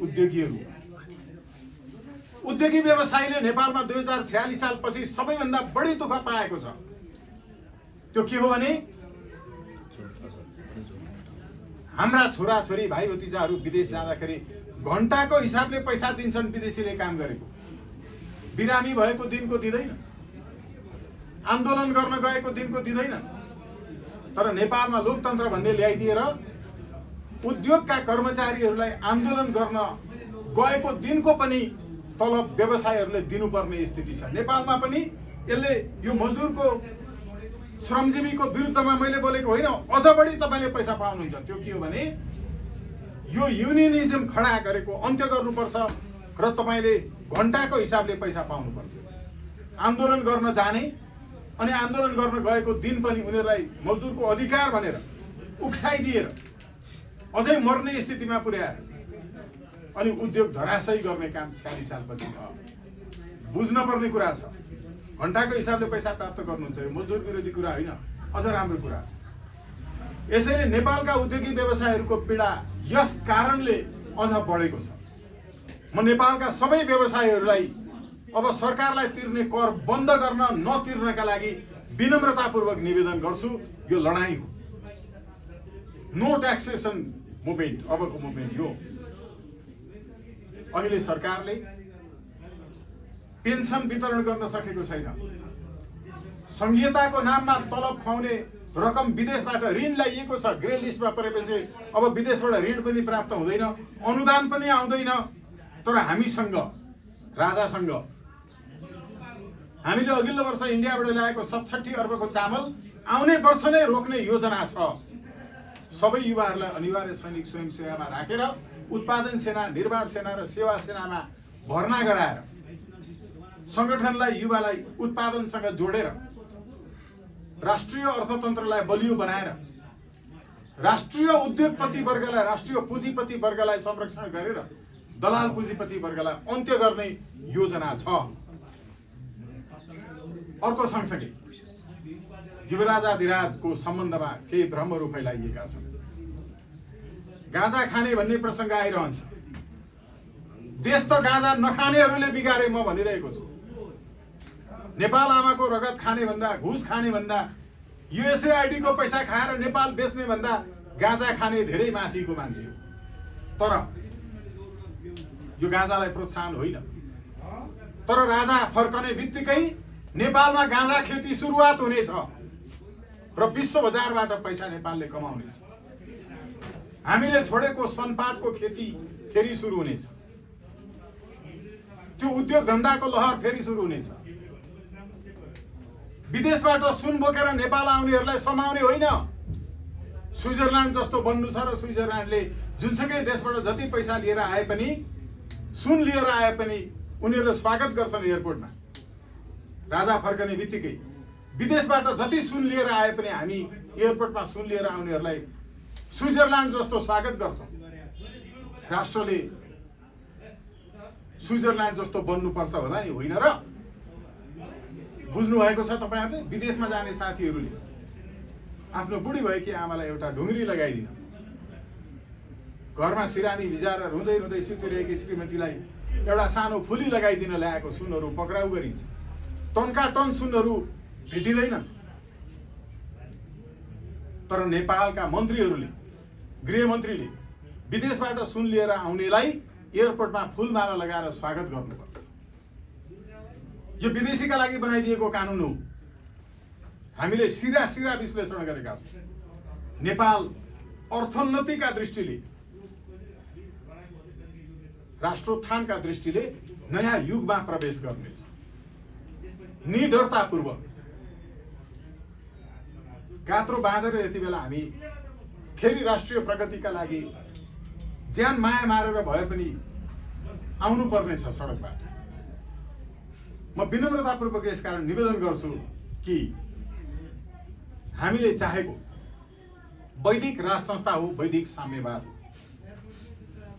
उद्योगी व्यवसायीले नेपालमा 2046 सालपछि सबैभन्दा बढी दुःख पाएको छ। त्यो के हो भने हाम्रा छोराछोरी भाइ भतिजाहरू विदेश जाँदाखेरि घण्टाको हिसाबले पैसा दिन्छन् विदेशीले काम गरेको। बिरामी भएको दिनको दिँदैन, आन्दोलन गर्न गएको दिनको दिँदैन। तर नेपालमा लोकतन्त्र भन्ने ल्याइदिएर उद्योगका कर्मचारीहरूलाई आन्दोलन गर्न गएको दिनको पनि तलब व्यवसायहरूले दिनुपर्ने स्थिति छ। नेपालमा पनि यसले यो मजदुरको श्रमजीवीको विरुद्धमा मैले बोलेको होइन, अझ बढी तपाईले पैसा पाउनुहुन्छ। त्यो के हो भने यो युनियनिजम खडा गरेको अन्त्य गर्नुपर्छ र तपाईले घण्टाको हिसाबले पैसा पाउनुपर्छ। आन्दोलन गर्न जाने अनि आन्दोलन गर्न गएको दिन पनि उनीहरूलाई मजदुरको अधिकार भनेर उक्साइदिएर अझै मर्ने स्थितिमा पुर्याएर अनि उद्योग धराशयी गर्ने काम 46 सालपछि बुझ्न पर्ने कुरा छ। घण्टाको हिसाबले पैसा प्राप्त गर्नुहुन्छ, यो मजदुर विरोधी कुरा होइन, अझ राम्रो कुरा छ। यसैले नेपालका उद्योगी व्यवसायीहरूको पीडा यस कारणले अझ बढेको छ। म नेपालका सबै व्यवसायीहरूलाई अब सरकारलाई तिर्ने कर बन्द गर्न नतिर्नका लागि विनम्रतापूर्वक निवेदन गर्छु। यो लडाईँ हो, नो ट्याक्सेसन मुभमेन्ट अबको मुभमेन्ट हो। अहिले सरकारले पेन्सन वितरण गर्न सकेको छैन। संघीयताको नाममा तलब खुवाउने रकम विदेशबाट ऋण ल्याइएको छ। ग्रे लिस्टमा परेपछि अब विदेशबाट ऋण पनि प्राप्त हुँदैन, अनुदान पनि आउँदैन। तर हामीसँग राजासँग हामीले अघिल्लो वर्ष इन्डियाबाट ल्याएको 67 अर्बको चामल आउने वर्ष नै रोक्ने योजना छ। सबै युवाहरूलाई अनिवार्य सैनिक स्वयंसेवामा राखेर उत्पादन सेना, निर्माण सेना र सेवा सेनामा भर्ना गराएर संगठनलाई, युवालाई उत्पादनसँग जोडेर राष्ट्रिय अर्थतन्त्रलाई बलियो बनाएर राष्ट्रिय उद्योगपति वर्गलाई, राष्ट्रिय पुँजीपति वर्गलाई संरक्षण गरेर दलाल पुँजीपति वर्गलाई अन्त्य गर्ने योजना छ। अर्को सँगसँगै युवराजाधिराजको सम्बन्धमा केही भ्रमहरू फैलाइएका छन्। गाँजा खाने भन्ने प्रसङ्ग आइरहन्छ। देश त गाँजा नखानेहरूले बिगारे म भनिरहेको छु। नेपाल आमाको रगत खाने भन्दा, घुस खाने भन्दा, युएसएआइडी को पैसा खाएर नेपाल बेच्ने भन्दा गाँजा खाने धेरै माथिको मान्छे हो। तर यो गाँजालाई प्रोत्साहन होइन। तर राजा फर्कने बित्तिकै नेपालमा गाँजा खेती सुरुवात हुनेछ र विश्व बजारबाट पैसा नेपालले कमाउनेछ। हामीले छोडेको सनपाटको खेती फेरि सुरु हुनेछ। त्यो उद्योग धन्दाको लहर फेरि सुरु हुनेछ। विदेशबाट सुन बोकेर नेपाल आउनेहरूलाई समाउने होइन। स्विजरल्यान्ड जस्तो बन्नु छ र स्विजरल्यान्डले जुनसुकै देशबाट जति पैसा लिएर आए पनि, सुन लिएर आए पनि उनीहरूले स्वागत गर्छन् एयरपोर्टमा। राजा फर्कने बित्तिकै विदेशबाट जति सुन लिएर आए पनि हामी एयरपोर्टमा सुन लिएर आउनेहरूलाई स्विजरल्यान्ड जस्तो स्वागत गर्छौँ। राष्ट्रले स्विजरल्यान्ड जस्तो बन्नुपर्छ होला नि, होइन र? बुझ्नु भएको छ तपाईहरुले? विदेशमा जाने साथीहरूले आफ्नो बुढी भएकी आमालाई एउटा ढुङ्ग्री लगाइदिन, घरमा सिरानी भिजाएर रुँदै रुँदै सुतिरहेकी श्रीमतीलाई एउटा सानो फुली लगाइदिन ल्याएको सुनहरू पक्राउ गरिन्छ। टनका टन सुनहरू भेटिँदैनन्। तर नेपालका मन्त्रीहरूले, गृहमन्त्रीले विदेशबाट सुन लिएर आउनेलाई एयरपोर्टमा फुलमाला लगाएर स्वागत गर्नुपर्छ। यो विदेशीका लागि बनाइदिएको कानुन हो। हामीले सिरा सिरा विश्लेषण गरेका छौँ। नेपाल अर्थोन्नतिका दृष्टिले, राष्ट्रोत्थानका दृष्टिले नयाँ युगमा प्रवेश गर्नेछ। निडरतापूर्वक गात्रो बाँधेर यति बेला हामी फेरि राष्ट्रिय प्रगतिका लागि ज्यान माया मारेर भए पनि आउनु पर्ने छ सडकबाट। म विनम्रतापूर्वक यसकारण निवेदन गर्छु कि हामीले चाहेको वैदिक राज संस्था हो, वैदिक साम्यवाद हो।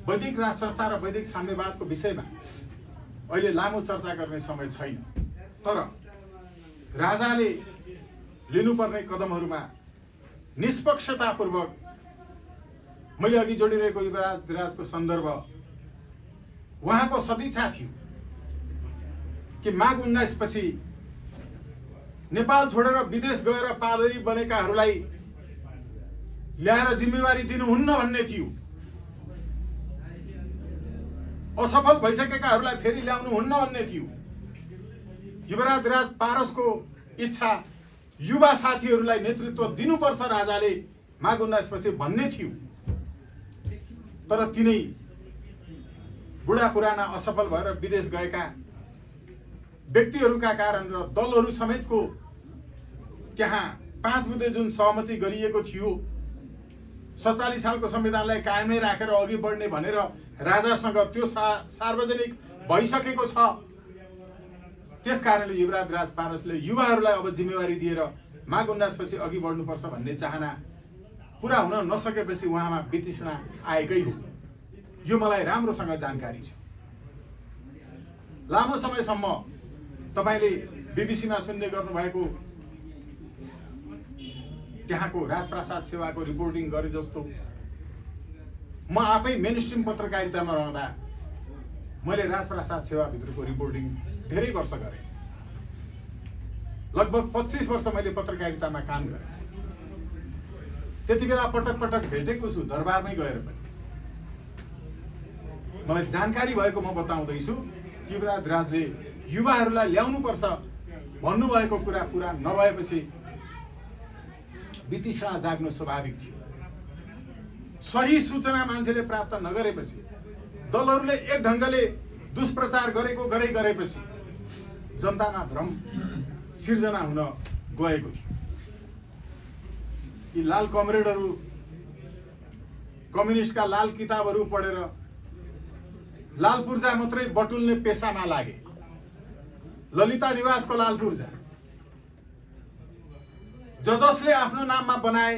वैदिक राज संस्था र वैदिक साम्यवादको विषयमा अहिले लामो चर्चा गर्ने समय छैन। तर राजाले लिनुपर्ने कदमहरूमा निष्पक्षतापूर्वक मैले अघि जोडिरहेको युवराज धिराजको सन्दर्भ उहाँको सदिच्छा थियो कि माघ 19 पछि नेपाल छोडेर विदेश गएर पादरी बनेकाहरूलाई ल्याएर जिम्मेवारी दिनुहुन्न भन्ने थियो। असफल भइसकेकाहरूलाई फेरि ल्याउनुहुन्न भन्ने थियो। युवराज धिराज पारसको इच्छा युवा साथीहरूलाई नेतृत्व दिनुपर्छ राजाले माघ 19 पछि भन्ने थियो। तर तिनै बुढा पुराना असफल भएर विदेश गएका व्यक्तिहरूका कारण र दलहरू समेतको त्यहाँ 5 बुँदे जुन सहमति गरिएको थियो 47 सालको संविधानलाई कायमै राखेर अघि बढ्ने भनेर राजासँग त्यो सार्वजनिक भइसकेको छ। त्यसकारणले युवराज धिराज पारसले युवाहरूलाई अब जिम्मेवारी दिएर माघ 19 पछि अघि बढ्नुपर्छ भन्ने चाहना पुरा हुन नसकेपछि उहाँमा वितृष्णा आएकै हो। यो मलाई राम्रोसँग जानकारी छ। लामो समयसम्म तपाईले बीबीसीमा सुन्ने गर्नुभएको त्यहाँको राजप्रसाद सेवाको रिपोर्टिङ गरे जस्तो म आफै मेनस्ट्रिम पत्रकारितामा रहँदा मैले राजप्रसाद सेवाभित्रको रिपोर्टिङ धेरै वर्ष गरेँ। लगभग 25 वर्ष मैले पत्रकारितामा काम गरेँ। त्यति बेला पटक पटक भेटेको छु दरबारमै गएर पनि। मलाई जानकारी भएको म बताउँदैछु। युवराज धिराजले युवाहरूलाई ल्याउनुपर्छ भन्नुभएको कुरा पुरा नभएपछि वितृष्णा जाग्नु स्वाभाविक थियो। सही सूचना मान्छेले प्राप्त नगरेपछि दलहरूले एक ढङ्गले दुष्प्रचार गरेपछि जनतामा भ्रम सिर्जना हुन गएको थियो। यी लाल कमरेडहरू कम्युनिस्टका लाल किताबहरू पढेर लाल पूर्जा मात्रै बटुल्ने पेसामा लागे। ललिता निवासको लाल पूर्जा जसले आफ्नो नाममा बनाए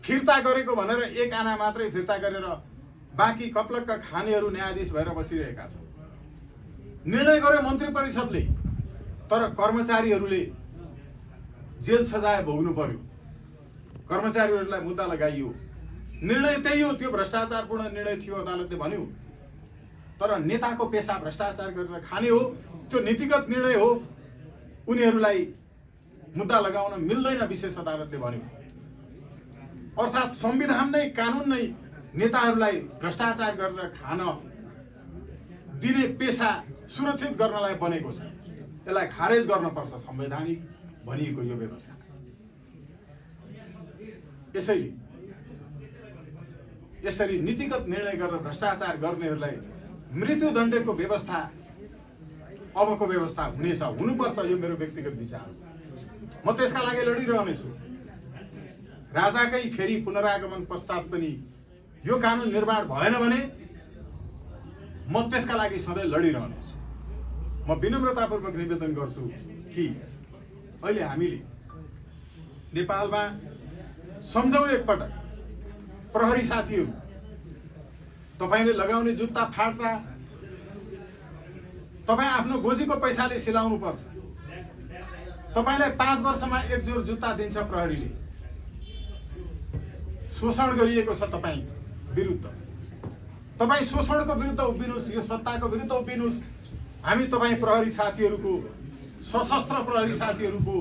फिर्ता गरेको भनेर एक आना मात्रै फिर्ता गरेर बाँकी कप्लक्क खानेहरू न्यायाधीश भएर बसिरहेका छन्। निर्णय गर्यो मन्त्री परिषदले, तर कर्मचारीहरूले जेल सजाय भोग्नु पर्यो। कर्मचारीहरूलाई मुद्दा लगाइयो। निर्णय त्यही हो, त्यो भ्रष्टाचारपूर्ण निर्णय थियो अदालतले भन्यो। तर नेताको पेसा भ्रष्टाचार गरेर खाने हो, त्यो नीतिगत निर्णय हो, उनीहरूलाई मुद्दा लगाउन मिल्दैन विशेष अदालतले भन्यो। अर्थात् संविधान नै कानुन नै नेताहरूलाई भ्रष्टाचार गरेर खान दिने पेसा सुरक्षित गर्नलाई बनेको छ। यसलाई खारेज गर्नुपर्छ संवैधानिक भनिएको यो व्यवस्था। यसरी नीतिगत निर्णय गरेर भ्रष्टाचार गर्नेहरूलाई मृत्युदण्डको व्यवस्था अबको व्यवस्था हुनुपर्छ। यो मेरो व्यक्तिगत विचार हो। म त्यसका लागि लडिरहनेछु। राजाकै फेरि पुनरागमन पश्चात पनि यो कानुन निर्माण भएन भने म त्यसका लागि सधैँ लडिरहनेछु। म विनम्रतापूर्वक निवेदन गर्छु कि अहिले हामीले नेपालमा सम्झौँ एकपटक प्रहरी साथीहरू, तपाईले लगाउने जुत्ता फाट्दा तपाई आफ्नो गोजीको पैसाले सिलाउनु पर्छ। तपाईलाई 5 वर्षमा एक जोर जुत्ता दिन्छ प्रहरीले। शोषण गरिएको छ तपाई विरुद्ध। तपाई शोषणको विरुद्ध उभिनुस्, यो सत्ताको विरुद्ध उभिनुस्। हामी तपाई प्रहरी साथीहरूको, सशस्त्र प्रहरी साथीहरूको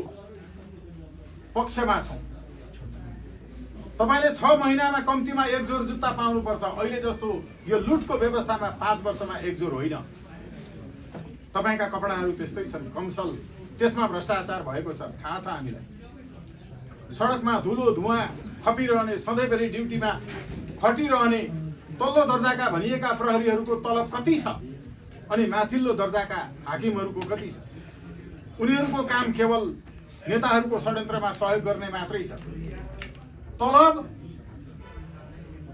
पक्षमा छौं। तपाईले 6 महिनामा कम्तीमा एक जोर जुत्ता पाउनुपर्छ। अहिले जस्तो यो लुटको व्यवस्थामा 5 वर्षमा एक जोर होइन। तपाईका कपडाहरू त्यस्तै छन्, कमसल, त्यसमा भ्रष्टाचार भएको छ, थाहा छ हामीलाई। सडकमा धुलो धुवाँ खपिरहने, सधैँभरि ड्युटीमा खटिरहने तल्लो दर्जाका भनिएका प्रहरीहरूको तलब कति छ अनि माथिल्लो दर्जाका हाकिमहरूको कति छ? उनीहरूको काम केवल नेताहरूको षड्यन्त्रमा सहयोग गर्ने मात्रै छ। तलब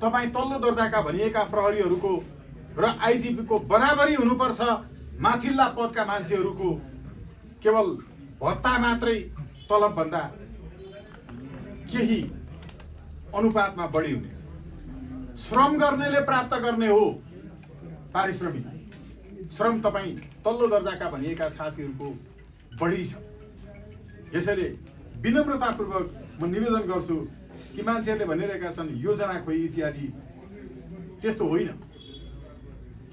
तपाई तल्लो दर्जाका भनिएका प्रहरीहरूको र आइजिपीको बराबरी हुनुपर्छ। माथिल्ला पदका मान्छेहरूको केवल भत्ता मात्रै तलब भन्दा केही अनुपातमा बढी हुनेछ। श्रम गर्नेले प्राप्त गर्ने हो पारिश्रमिक। श्रम तपाई तल्लो दर्जाका भनिएका साथीहरूको बढी छ। यसैले विनम्रतापूर्वक म निवेदन गर्छु कि मान्छेहरूले भनिरहेका छन् योजना खोइ इत्यादि, त्यस्तो होइन।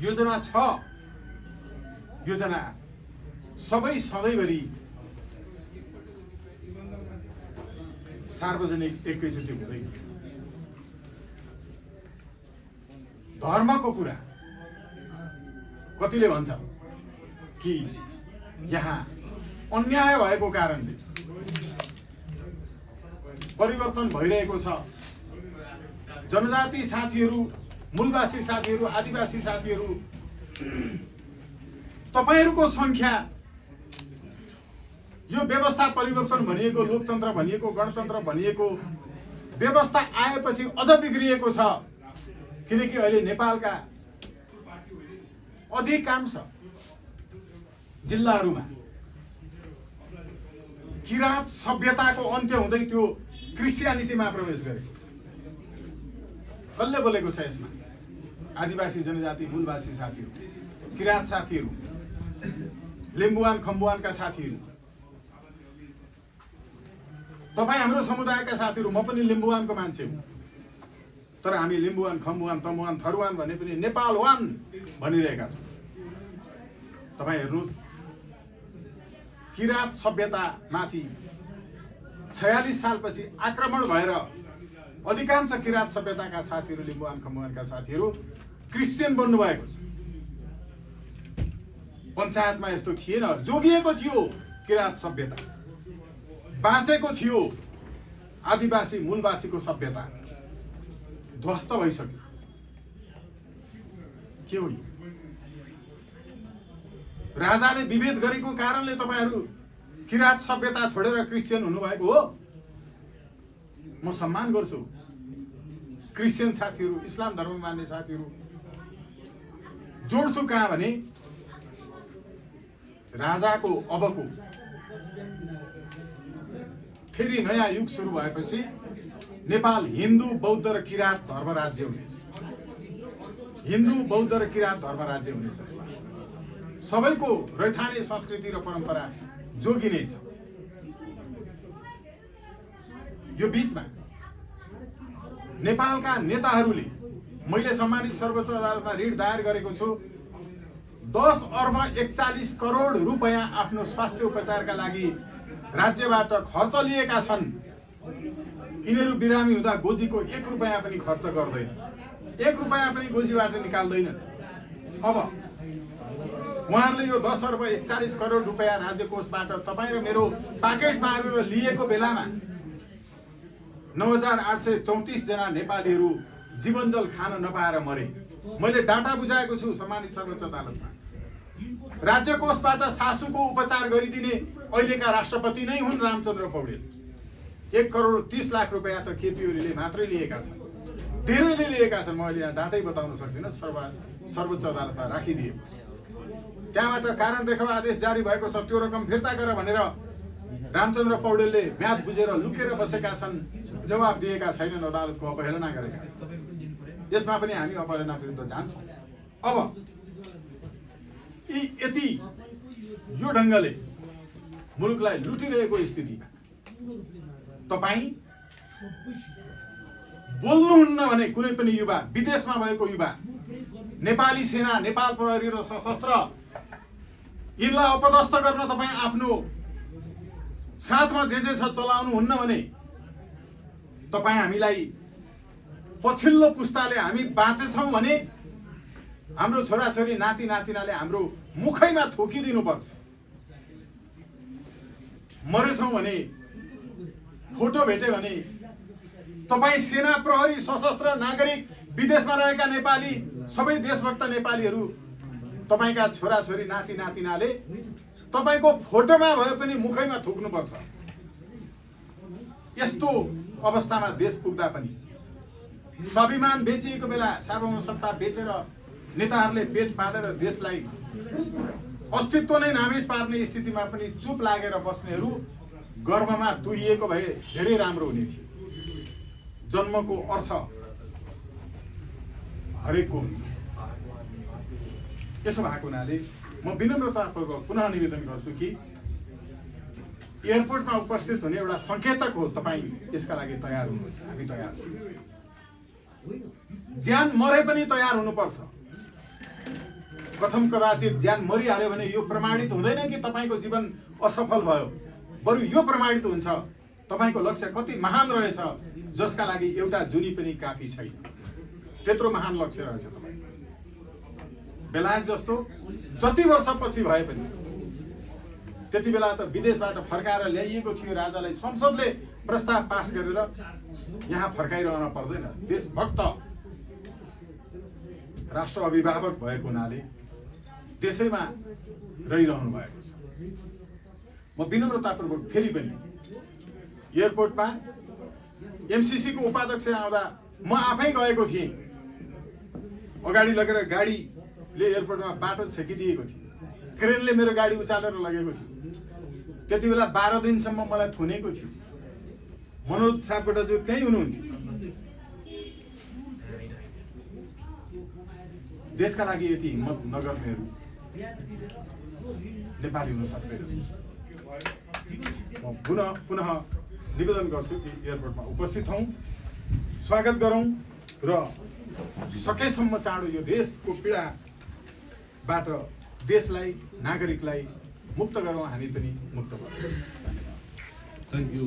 योजना छ, योजना सबै सधैँभरि सार्वजनिक एकैचोटि हुँदैन। धर्मको कुरा कतिले भन्छ कि यहाँ अन्याय भएको कारणले परिवर्तन भइरहेको छ, जनजाति साथीहरू, मूलवासी साथीहरू, आदिवासी साथीहरू, तपाईहरूको संख्या यो व्यवस्था परिवर्तन भनिएको, लोकतन्त्र भनिएको, गणतन्त्र भनिएको व्यवस्था आएपछि अझ बिग्रिएको छ। किनकि अहिले नेपालका अधिकांश जिल्लाहरूमा किराँत सभ्यताको अन्त्य हुँदै त्यो क्रिस्चियनिटीमा प्रवेश गरेको छ। कसले बोलेको छ यसमा? आदिवासी जनजाति, मूलवासी साथीहरू, किराँत साथीहरू, लिम्बुवान खम्बुवानका साथीहरू, तपाईँ हाम्रो समुदायका साथीहरू। म पनि लिम्बुवानको मान्छे हुँ, तर हामी लिम्बुवान, खम्बुवान, तमुवान, थरुवान भने पनि नेपालवान भनिरहेका छौँ। तपाईँ हेर्नुहोस्, किराँत सभ्यतामाथि 46 सालपछि आक्रमण भएर अधिकांश किराँत सभ्यताका साथीहरू, लिम्बुवान खम्बुवानका साथीहरू क्रिस्चियन बन्नु भएको छ। पञ्चायतमा यस्तो थिएन, जोगिएको थियो किराँत सभ्यता, बाँचेको थियो आदिवासी मूलवासीको सभ्यता, ध्वस्त भइसक्यो। के हो? राजाले विभेद गरेको कारणले तपाईहरू किराँत सभ्यता छोडेर क्रिस्चियन हुनुभएको हो। म सम्मान गर्छु क्रिस्चियन साथीहरू, इस्लाम धर्म मान्ने साथीहरू। जोड्छु कहाँ भने राजाको अबको फेरि नयाँ युग सुरु भएपछि नेपाल हिन्दू, बौद्ध र किराँत धर्म राज्य हुनेछ। हिन्दू, बौद्ध र किराँत धर्म राज्य हुनेछ। सबैको रैथाने संस्कृति र परम्परा जोगिनेछ। यो बीचमा नेपालका नेताहरूले, मैले सम्मानित सर्वोच्च अदालतमा रिट दायर गरेको छु, 10 अर्ब 41 करोड रुपैयाँ आफ्नो स्वास्थ्य उपचारका लागि राज्यबाट खर्च लिएका छन्। यिनीहरू बिरामी हुँदा गोजीको 1 रुपैयाँ पनि खर्च गर्दैन, 1 रुपैयाँ पनि गोजीबाट निकाल्दैन। अब उहाँहरूले यो 10 अर्ब 41 करोड रुपैयाँ राज्य कोषबाट तपाईँ र मेरो पाकेटमा हालेर लिएको बेलामा 9834 जना नेपालीहरू जीवनजल खान नपाएर मरे। मैले डाटा बुझाएको छु सम्मानित सर्वोच्च अदालतमा। राज्य कोषबाट सासूको उपचार गरिदिने अहिलेका राष्ट्रपति नै हुन् रामचन्द्र पौडेल। 1 करोड 30 लाख रुपैयाँ त केपी ओलीले मात्रै लिएका छन्, धेरैले लिएका छन्। म अहिले यहाँ डाटै बताउन सक्दिनँ, सर्वोच्च अदालतमा राखिदिएको छ। त्यहाँबाट कारण देखाउ आदेश जारी भएको छ, त्यो रकम फिर्ता गर भनेर रामचन्द्र पौडेलले म्याद बुझेर लुकेर बसेका छन्, जवाब दिएका छैनन्, अदालतको अवहेलना गरेका छन्। यसमा पनि हामी अवहेलना विरुद्ध जान्छौँ। अब यति यो ढङ्गले मुलुकलाई लुटिरहेको स्थितिमा तपाईँ बोल्नुहुन्न भने कुनै पनि युवा, विदेशमा भएको युवा, नेपाली सेना, नेपाल प्रहरी र सशस्त्र यिनलाई अपदस्थ गर्न तपाईँ आफ्नो साथमा जे छ चलाउनुहुन्न भने तपाईँ हामीलाई पछिल्लो पुस्ताले हामी बाँचेछौँ भने हाम्रो छोराछोरी नाति नातिनाले हाम्रो मुखैमा थोकिदिनुपर्छ। मरेछौँ भने, फोटो भेट्यो भने तपाईँ सेना, प्रहरी, सशस्त्र, नागरिक, विदेशमा रहेका नेपाली, सबै देशभक्त नेपालीहरू, तपाईँका छोराछोरी नाति नातिनाले तपाईँको फोटोमा भए पनि मुखैमा थुक्नुपर्छ। यस्तो अवस्थामा देश पुग्दा पनि स्वाभिमान बेचिएको बेला, सार्वभौम सत्ता बेचेर नेताहरूले पेट पालेर देशलाई अस्तित्व नै नामित पार्ने स्थितिमा पनि चुप लागेर बस्नेहरू गर्भमा तुहिएको भए धेरै राम्रो हुने थियो। जन्मको अर्थ हरेकको हुन्छ। यसो भएको हुनाले म म विनम्रतापूर्वक पुनः निवेदन गर्छु कि एयरपोर्टमा उपस्थित हुने एउटा सङ्केतक हो, तपाईँ यसका लागि तयार हुनुहुन्छ, हामी तयार छौँ। ज्यान मरे पनि तयार हुनुपर्छ। प्रथम कदाचित ज्यान मरिहाल्यो भने यो प्रमाणित हुँदैन कि तपाईँको जीवन असफल भयो, बरु यो प्रमाणित हुन्छ तपाईँको लक्ष्य कति महान रहेछ, जसका लागि एउटा जुनी पनि काफी छैन। त्यत्रो महान लक्ष्य रहेछ तपाईँको। बेलायत जस्तो जति वर्षपछि भए पनि, त्यति बेला त विदेशबाट फर्काएर ल्याइएको थियो राजालाई, संसदले प्रस्ताव पास गरेर यहाँ फर्काइरहन पर्दैन। देशभक्त राष्ट्र अभिभावक भएको हुनाले त्यसैमा रहिरहनु भएको छ। म विनम्रतापूर्वक फेरि पनि एयरपोर्टमा एमसीसी को उपाध्यक्ष आउँदा म आफै गएको थिएँ, अगाडि लगेर गाडीले एयरपोर्टमा बाटो छेकिदिएको थियो, क्रेनले मेरो गाडी उचालेर लगेको थियो। त्यति बेला 12 दिनसम्म मलाई थुनेको थियो। मनोज सापकोटाज्यू त्यही हुनुहुन्थ्यो। देशका लागि यति हिम्मत नगर्नेहरू नेपाली हुन सक्दैन। म पुनः निवेदन गर्छु कि एयरपोर्टमा उपस्थित हौँ, स्वागत गरौँ र सकेसम्म चाँडो यो देशको पीडाबाट देशलाई, नागरिकलाई मुक्त गरौँ, हामी पनि मुक्त गरौँ। Thank you.